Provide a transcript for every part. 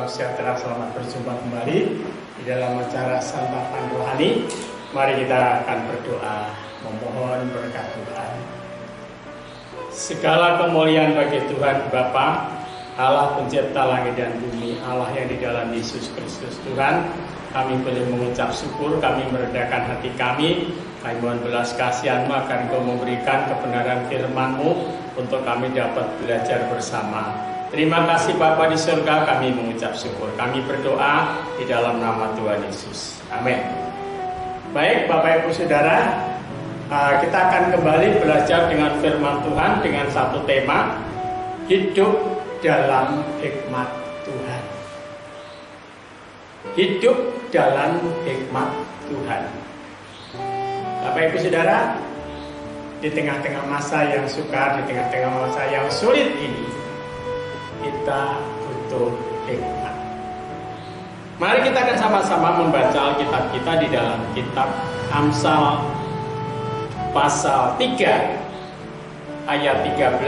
salam sejahtera, selamat berjumpa kembali di dalam acara Santapan Rohani. Mari kita akan berdoa, memohon berkat Tuhan. Segala kemuliaan bagi Tuhan Bapa, Allah pencipta langit dan bumi, Allah yang di dalam Yesus Kristus. Tuhan, kami boleh mengucap syukur, kami merendahkan hati kami mohon belas kasihan-Mu agar Engkau memberikan kebenaran firman-Mu untuk kami dapat belajar bersama. Terima kasih Bapa di surga, kami mengucap syukur. Kami berdoa di dalam nama Tuhan Yesus. Amin. Baik Bapak Ibu Saudara, kita akan kembali belajar dengan firman Tuhan dengan satu tema, hidup dalam hikmat Tuhan. Hidup dalam hikmat Tuhan. Bapak Ibu Saudara, di tengah-tengah masa yang sukar, di tengah-tengah masa yang sulit ini, kita butuh hikmat. Mari kita akan sama-sama membaca Alkitab kita di dalam kitab Amsal pasal 3 ayat 13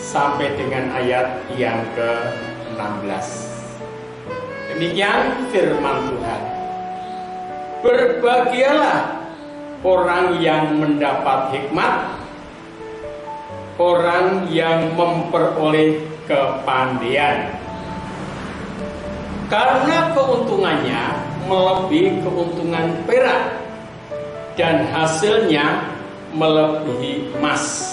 sampai dengan ayat yang ke-16. Demikian firman Tuhan. Berbahagialah orang yang mendapat hikmat, orang yang memperoleh kepandaian, karena keuntungannya melebihi keuntungan perak dan hasilnya melebihi emas.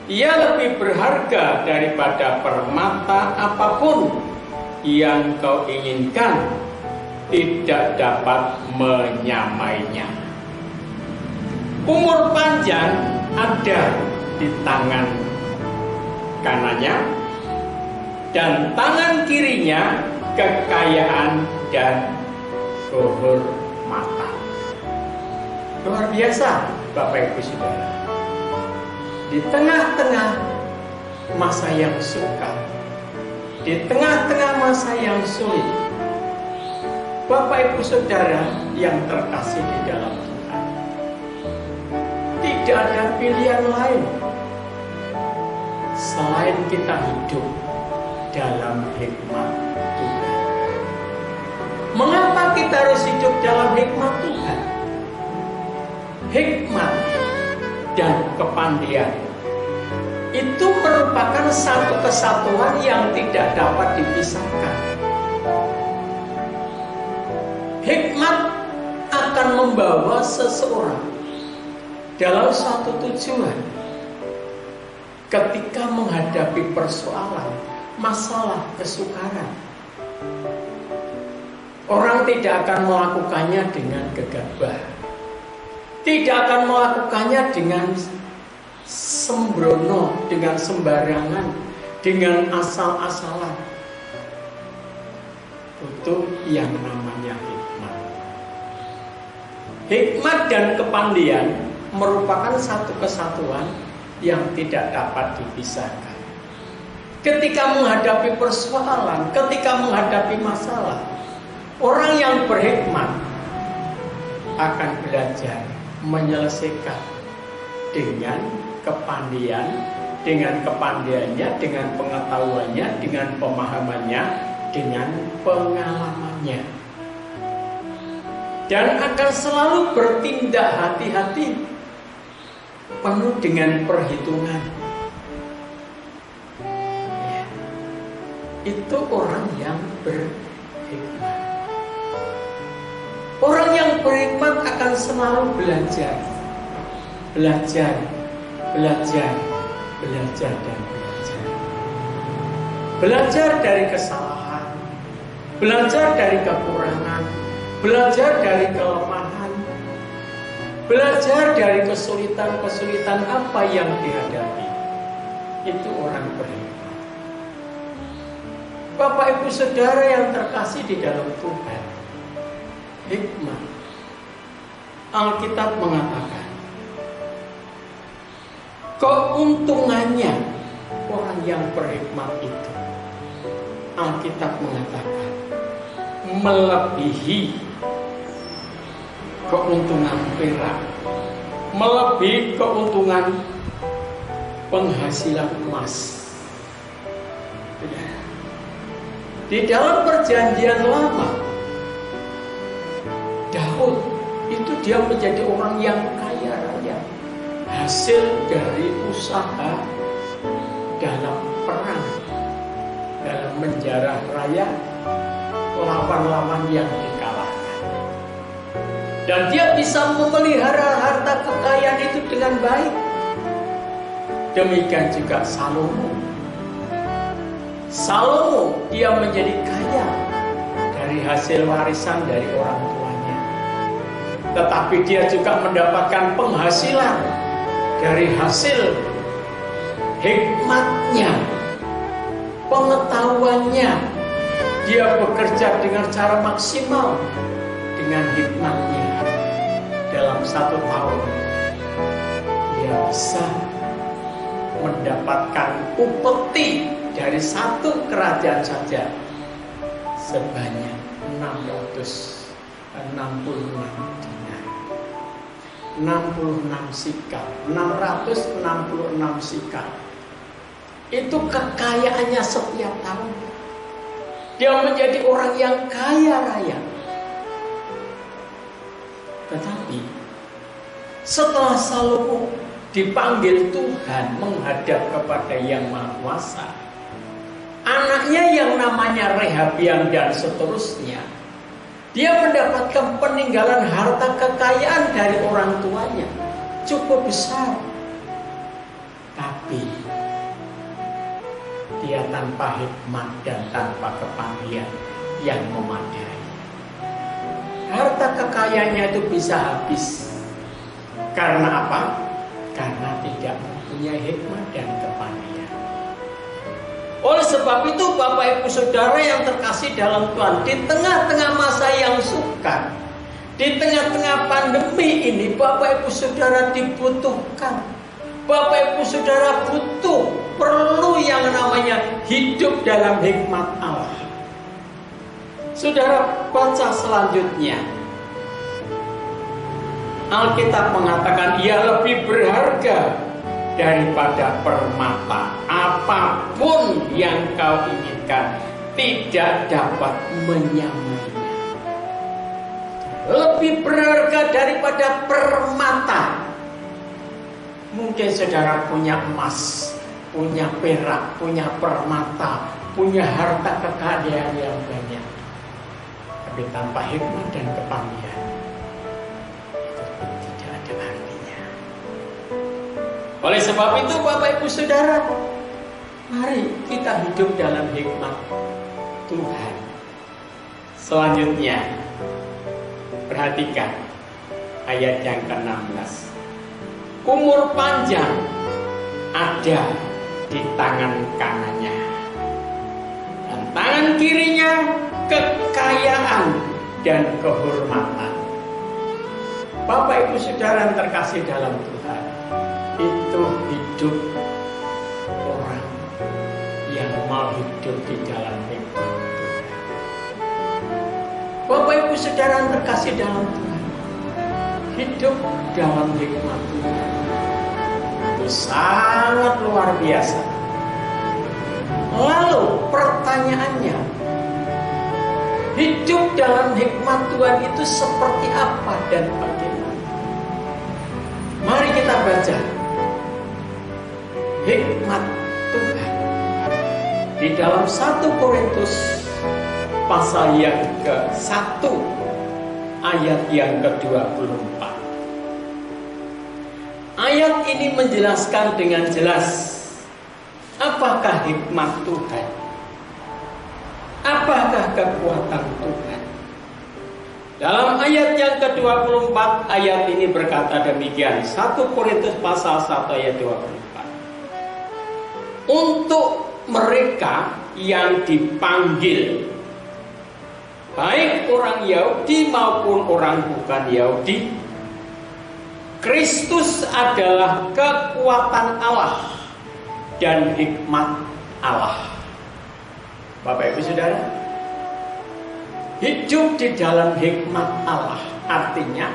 Ia lebih berharga daripada permata, apapun yang kau inginkan tidak dapat menyamainya. Umur panjang ada di tangan kanannya, dan tangan kirinya kekayaan dan kehormatan. Luar biasa Bapak Ibu Saudara. Di tengah-tengah masa yang sukar, di tengah-tengah masa yang sulit, Bapak Ibu Saudara yang terkasih di dalam Tuhan, tidak ada pilihan lain selain kita hidup dalam hikmat Tuhan. Mengapa kita harus hidup dalam hikmat Tuhan? Hikmat dan kepandaian itu merupakan satu kesatuan yang tidak dapat dipisahkan. Hikmat akan membawa seseorang dalam suatu tujuan. Ketika menghadapi persoalan, masalah, kesukaran, orang tidak akan melakukannya dengan gegabah, tidak akan melakukannya dengan sembrono, dengan sembarangan, dengan asal-asalan. Butuh yang namanya hikmat. Hikmat dan kepandaian merupakan satu kesatuan yang tidak dapat dipisahkan. Ketika menghadapi persoalan, ketika menghadapi masalah, orang yang berhikmat akan belajar menyelesaikan dengan kepandaian, dengan kepandaiannya, dengan pengetahuannya, dengan pemahamannya, dengan pengalamannya, dan akan selalu bertindak hati-hati, penuh dengan perhitungan. Ya, itu orang yang berhikmat. Orang yang berhikmat akan selalu belajar, belajar, belajar, belajar, dan belajar. Belajar dari kesalahan, belajar dari kekurangan, belajar dari kelemahan, belajar dari kesulitan-kesulitan apa yang dihadapi. Itu orang berhikmat. Bapak Ibu Saudara yang terkasih di dalam Tuhan, hikmat. Alkitab mengatakan, keuntungannya orang yang berhikmat itu, Alkitab mengatakan, melebihi keuntungan perak, melebihi keuntungan penghasilan emas. Di dalam perjanjian lama, Daud itu dia menjadi orang yang kaya raya, hasil dari usaha dalam perang, dalam menjarah raya lawan-lawan yang dikalahkan. Dan dia bisa memelihara harta kekayaan itu dengan baik. Demikian juga Salomo. Dia menjadi kaya dari hasil warisan dari orang tuanya. Tetapi dia juga mendapatkan penghasilan dari hasil hikmatnya, pengetahuannya. Dia bekerja dengan cara maksimal dengan hikmatnya. Dalam 1 tahun dia bisa mendapatkan upeti dari 1 kerajaan saja sebanyak 666 dinar, 66 sikal, 666 sikal. Itu kekayaannya setiap tahun. Dia menjadi orang yang kaya raya. Tetapi setelah Salomo dipanggil Tuhan menghadap kepada Yang Maha Kuasa, anaknya yang namanya Rehabiam dan seterusnya, dia mendapatkan peninggalan harta kekayaan dari orang tuanya cukup besar. Tapi dia tanpa hikmat dan tanpa kepandaian yang memadai. Harta kekayaannya itu bisa habis. Karena apa? Karena tidak mempunyai hikmat dan kepandaian. Oleh sebab itu Bapak Ibu Saudara yang terkasih dalam Tuhan, di tengah-tengah masa yang sukar, di tengah-tengah pandemi ini, Bapak Ibu Saudara dibutuhkan. Bapak Ibu Saudara perlu yang namanya hidup dalam hikmat Allah. Saudara baca selanjutnya. Alkitab mengatakan ia lebih berharga daripada permata. Apapun yang kau inginkan tidak dapat menyamainya. Lebih berharga daripada permata. Mungkin saudara punya emas, punya perak, punya permata, punya harta kekayaan yang banyak. Tapi tanpa hikmat dan kepandaian, itu tidak ada artinya. Oleh sebab itu Bapak Ibu Saudara, mari kita hidup dalam hikmat Tuhan. Selanjutnya, perhatikan ayat yang ke-16. Umur panjang ada di tangan kanannya, dan tangan kirinya kekayaan dan kehormatan. Bapak Ibu Saudara yang terkasih dalam Tuhan, itu hidup orang yang mau hidup di dalam hikmat Tuhan. Bapak Ibu Saudara yang terkasih dalam Tuhan, hidup dalam hikmat Tuhan itu sangat luar biasa. Lalu pertanyaannya, hidup dalam hikmat Tuhan itu seperti apa dan bagaimana? Mari kita baca hikmat Tuhan di dalam 1 Korintus pasal yang ke-1 ayat yang ke-24. Ayat ini menjelaskan dengan jelas apakah hikmat Tuhan, apakah kekuatan Tuhan. Dalam ayat yang ke-24, ayat ini berkata demikian. 1 Korintus pasal 1 ayat 24. Untuk mereka yang dipanggil, baik orang Yahudi maupun orang bukan Yahudi, Kristus adalah kekuatan Allah dan hikmat Allah. Bapak Ibu Saudara, hidup di dalam hikmat Allah artinya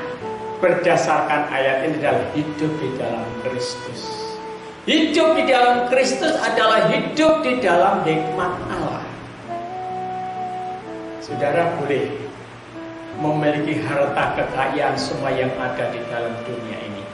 berdasarkan ayat ini adalah hidup di dalam Kristus. Hidup di dalam Kristus adalah hidup di dalam hikmat Allah. Saudara boleh memiliki harta kekayaan semua yang ada di dalam dunia ini.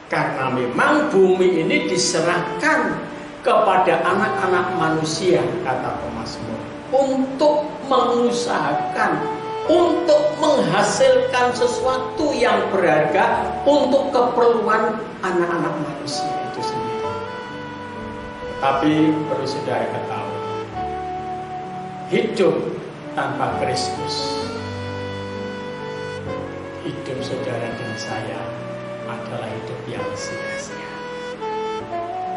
Karena memang bumi ini diserahkan kepada anak-anak manusia, kata pemazmur, untuk mengusahakan, untuk menghasilkan sesuatu yang berharga untuk keperluan anak-anak manusia itu sendiri. Tapi perlu saudara ketahui, hidup tanpa Kristus, hidup saudara dan saya adalah hidup yang sia-sia.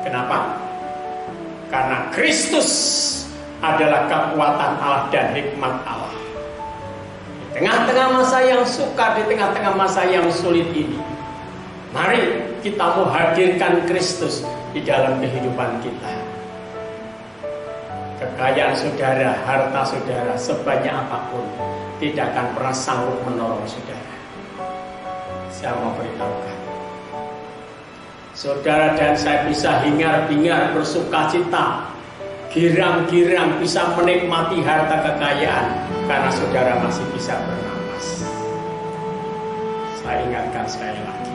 Kenapa? Karena Kristus adalah kekuatan Allah dan hikmat Allah. Di tengah-tengah masa yang sukar, di tengah-tengah masa yang sulit ini, mari kita menghadirkan Kristus di dalam kehidupan kita. Kekayaan saudara, harta saudara, sebanyak apapun, tidak akan pernah sanggup menolong saudara. Saya mau beritahukan, saudara dan saya bisa hingar-bingar bersukacita, girang-girang bisa menikmati harta kekayaan karena saudara masih bisa bernapas. Saya ingatkan sekali lagi,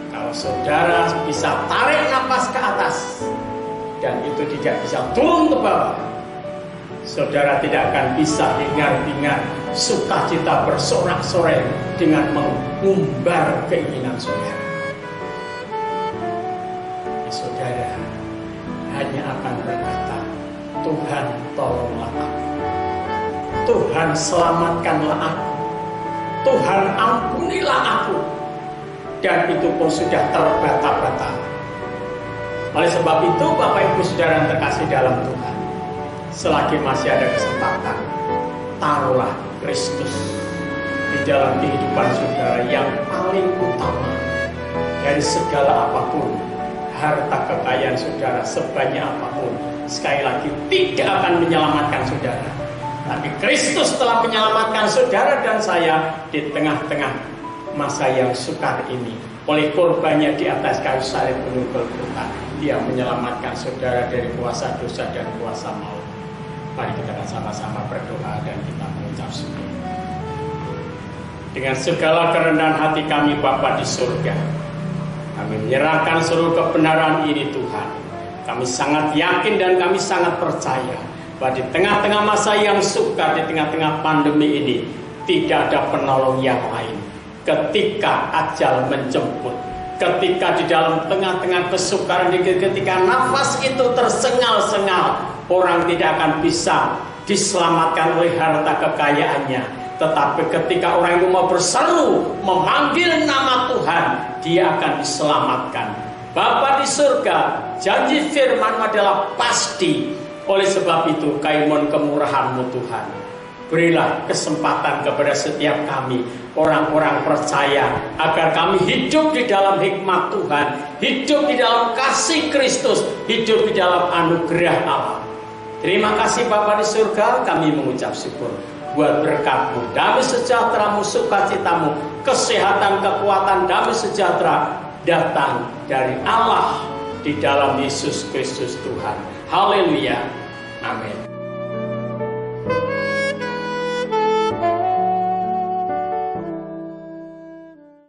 kalau saudara bisa tarik napas ke atas dan itu tidak bisa turun ke bawah, saudara tidak akan bisa hingar-bingar sukacita bersorak-sorai dengan mengumbar keinginan saudara. Saudara hanya akan berkata, Tuhan tolonglah aku, Tuhan selamatkanlah aku, Tuhan ampunilah aku. Dan itu pun sudah terbata-bata. Oleh sebab itu Bapak Ibu Saudara yang terkasih dalam Tuhan, selagi masih ada kesempatan, taruhlah Kristus di dalam kehidupan saudara yang paling utama dari segala apapun. Harta kekayaan saudara sebanyak apapun, sekali lagi tidak akan menyelamatkan saudara. Tapi Kristus telah menyelamatkan saudara dan saya di tengah-tengah masa yang sukar ini. Oleh korbannya di atas kayu salib penuh Golgota, Dia menyelamatkan saudara dari kuasa dosa dan kuasa maut. Mari kita sama-sama berdoa dan kita mengucap syukur. Dengan segala kerendahan hati kami Bapa di surga, kami menyerahkan seluruh kebenaran ini Tuhan. Kami sangat yakin dan kami sangat percaya bahwa di tengah-tengah masa yang sukar, di tengah-tengah pandemi ini, tidak ada penolong yang lain. Ketika ajal menjemput, ketika di dalam tengah-tengah kesukaran, ketika nafas itu tersengal-sengal, orang tidak akan bisa diselamatkan oleh harta kekayaannya. Tetapi ketika orang itu mau berseru, memanggil nama Tuhan, dia akan diselamatkan. Bapa di surga, janji firman adalah pasti. Oleh sebab itu, kami mohon kemurahan-Mu Tuhan. Berilah kesempatan kepada setiap kami, orang-orang percaya, agar kami hidup di dalam hikmat Tuhan, hidup di dalam kasih Kristus, hidup di dalam anugerah Allah. Terima kasih Bapa di surga, kami mengucap syukur buat berkat-Mu, damai sejahtera-Mu, sukacita-Mu, kesehatan, kekuatan, damai sejahtera datang dari Allah di dalam Yesus Kristus Tuhan. Haleluya. Amin.